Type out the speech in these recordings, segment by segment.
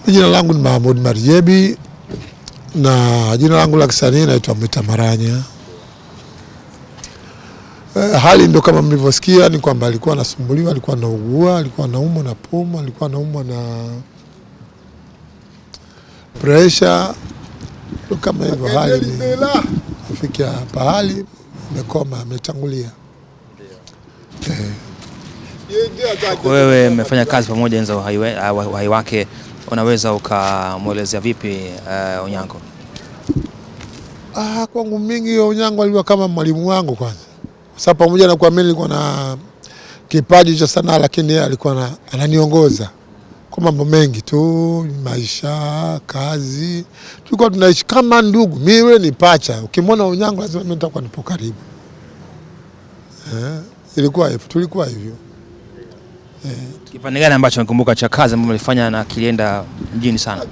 Jina langu ni Mahmoud Marjebi na jina langu la kisanii naitwa Mwita Maranya. Hali ndo kama mlivyosikia ni kwamba alikuwa anasumbuliwa, alikuwa anaugua, alikuwa anaumwa na pumu, alikuwa anaumwa na pressure. Ndo kama hivyo hali kufikia pahali amekoma, ametangulia. Wewe umefanya kazi pamoja na uhai wake, unaweza ukamuelezea vipi Onyango? Kwangu mingi Onyango alikuwa kama mwalimu wangu kwanza. Sasa pamoja na kwa mimi nilikuwa na kipaji cha sanaa, lakini yeye alikuwa ananiongoza kwa mambo mengi tu, maisha, kazi. Tulikuwa tunaishi kama ndugu. Mimi ni pacha. Ukimwona Onyango lazima mimi nitakuwa nipo karibu. Ilikuwa hivyo, tulikuwa hivyo. Kipande gani ambacho nakumbuka cha kazi ambayo mlifanya na kilienda mjini sana?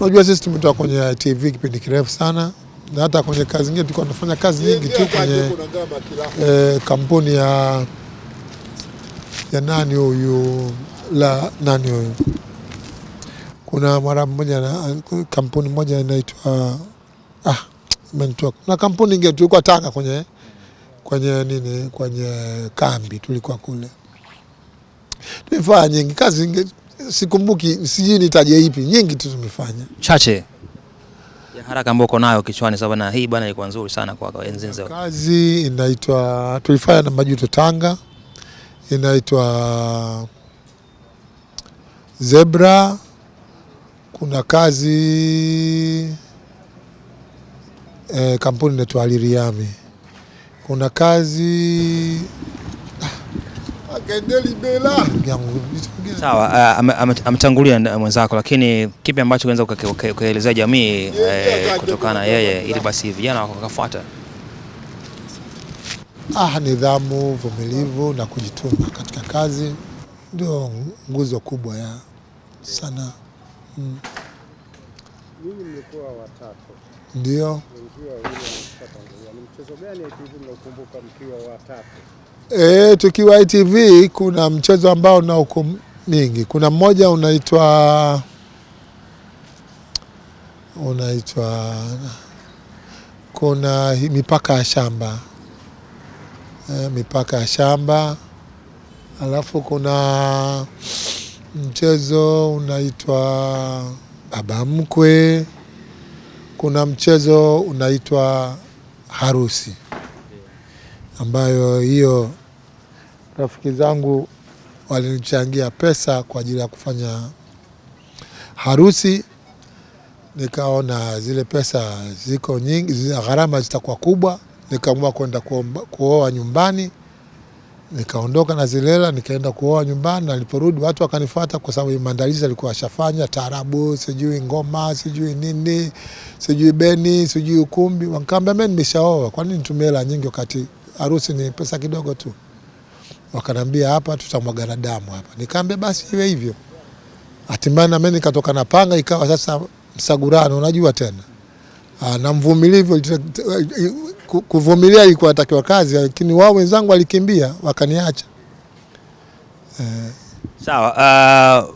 Unajua sisi tumetoka kwenye TV kipindi kirefu sana, na hata kwenye kazi nyingine tulikuwa tunafanya kazi nyingi tu kwenye kampuni ya nani huyu kuna mara mmoja na kampuni moja inaitwa na kampuni nyingine tulikuwa Tanga kwenye kambi tulikuwa kule. Tulifanya nyingi kazi nyingi, sikumbuki, sijui nitaje ipi, nyingi tu tumefanya. Chache ya haraka ambayo uko nayo kichwani sababu na hii bwana ilikuwa nzuri sana kwa enzi zao. Kazi inaitwa tulifanya na Majuto Tanga, inaitwa Zebra. Kuna kazi kampuni inaitwa Aliriami. Kuna kazi sawa, ametangulia mwenzako, lakini kipi ambacho unaweza ukaelezea jamii kutokana yeye ili basi vijana wakafuata? Nidhamu, uvumilivu na kujituma katika kazi ndio nguzo kubwa ya sanaa. Ninyi mlikuwa watatu. Ndio. Ni mchezo gani ITV mnakumbuka mkiwa watatu? Tukiwa ITV kuna mchezo ambao na uko mingi. Kuna mmoja unaitwa kuna mipaka ya shamba. Mipaka ya shamba. Alafu kuna mchezo unaitwa Baba Mkwe. Kuna mchezo unaitwa Harusi, ambayo hiyo rafiki zangu walinichangia pesa kwa ajili ya kufanya harusi. Nikaona zile pesa ziko nyingi, gharama zitakuwa kubwa, nikaamua kwenda kuoa nyumbani. Nikaondoka na zilela, nikaenda kuoa nyumbani. Niliporudi watu wakanifuata kwa sababu maandalizi alikuwa ashafanya, taarabu, sijui ngoma, sijui nini, sijui beni, sijui ukumbi. Wakaambia mimi nimeshaoa, kwa nini nitumie hela nyingi wakati harusi ni pesa kidogo tu? Wakanambia hapa tutamwaga damu hapa. Nikaambia basi iwe hivyo. Hatimaye na mimi nikatoka na panga, ikawa sasa msagurano, unajua tena. Na mvumilivu, kuvumilia ilikuwa inatakiwa kazi, lakini wao wenzangu walikimbia wakaniacha. Sawa,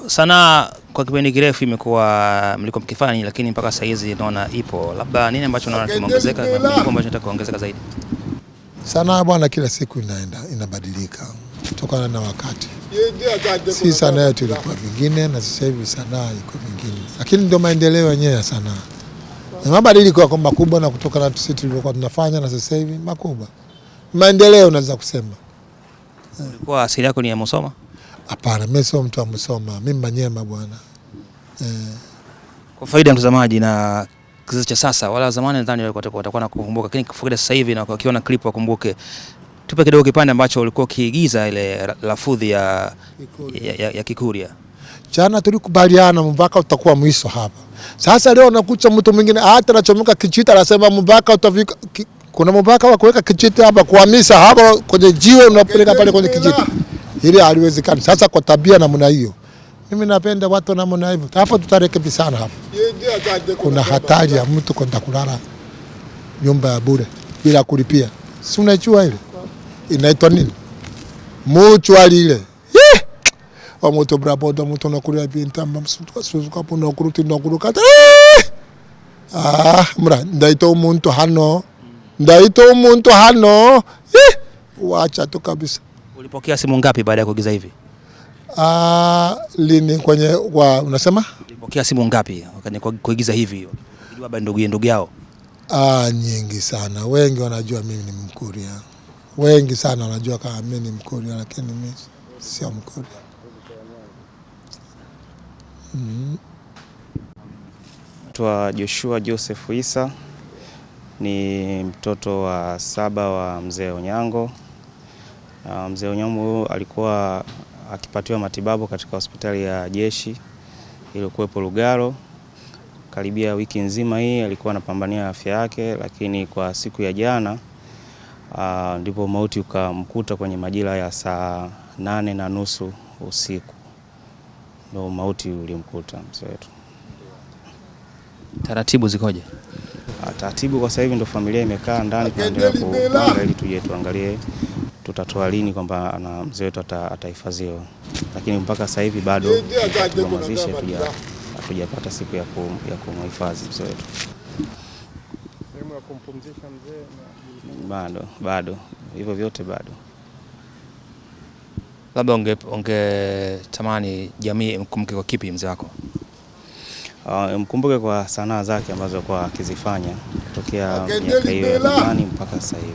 sanaa kwa kipindi kirefu imekuwa mlikuwa mkifanya, lakini mpaka sasa hizi naona ipo. Labda nini ambacho unaona kimeongezeka, ambacho nataka kuongezeka zaidi? Sanaa bwana kila siku inabadilika kutokana na wakati. Si sanaa yetu ilikuwa vingine na sasa hivi sanaa iko vingine. Lakini ndio maendeleo yenyewe ya sanaa. Na mabadiliko kwa makubwa na kutokana na sisi tulivyokuwa tunafanya na sasa hivi makubwa. Maendeleo naweza kusema. Kwa asili yako ni ya Musoma? Hapana, mimi sio mtu wa Musoma. Mimi Manyema bwana. Kwa faida ya mtazamaji na kizazi cha sasa, wala zamani nadhani watakuwa nakukumbuka, lakini kwa faida sasa hivi na wakiona clip wakumbuke. Tupe kidogo kipande ambacho ulikuwa ukiigiza ile lafudhi ya Kikuria. Jana tulikubaliana mpaka utakuwa mwisho hapa. Sasa leo nakucha mtu mwingine hata anachomoka kijita anasema mpaka utafika. Kuna mpaka wa kuweka kijita hapa kuhamisa hapa kwenye jiwe unapeleka pale kwenye kijita. Hili haliwezekani. Sasa kwa tabia namna hiyo, mimi napenda watu namna hivyo. Hapo tutarekebishana hapo. Kuna hatari ya mtu kwenda kulala nyumba ya bure bila kulipia. Si unajua ile inaitwa nini? Mochwali ile. wa moto braboda moto nakuria bintamba msutu suzuka po nakuruti nakuruka mra ndaito umuntu hano wacha tu kabisa. Ulipokea simu ngapi baada ya kuigiza hivi? Lini kwenye unasema? Ulipokea simu ngapi wakati kuigiza hivi? Unajua baba ndugu yao? Nyingi sana. Wengi wanajua mimi ni Mkuria. Wengi sana wanajua kama mimi ni Mkuria, lakini mimi sio Mkuria. Naitwa Joshua Joseph Isa, ni mtoto wa 7 wa mzee Onyango. Mzee Onyango alikuwa akipatiwa matibabu katika hospitali ya jeshi iliyokuwepo Lugalo. Karibia wiki nzima hii alikuwa anapambania afya yake, lakini kwa siku ya jana ndipo mauti ukamkuta kwenye majira ya saa 8:30 usiku. Ndio mauti ulimkuta mzee wetu. Taratibu zikoje? Taratibu kwa sasa hivi ndio familia imekaa ndani tunaendelea kupanga ili tuje tuangalie tutatoa lini kwamba mzee wetu atahifadhiwa. Lakini mpaka sasa hivi bado mazishi hatujapata siku ya kumhifadhi mzee wetu. Sehemu ya kumpumzisha mzee bado hivyo vyote bado. Labda ungetamani jamii mkumbuke kwa kipi mzee wako? Mkumbuke kwa sanaa zake ambazo alikuwa akizifanya kutokea miaka hiyo ya zamani mpaka sasa hivi.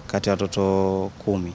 Kati ya watoto 10.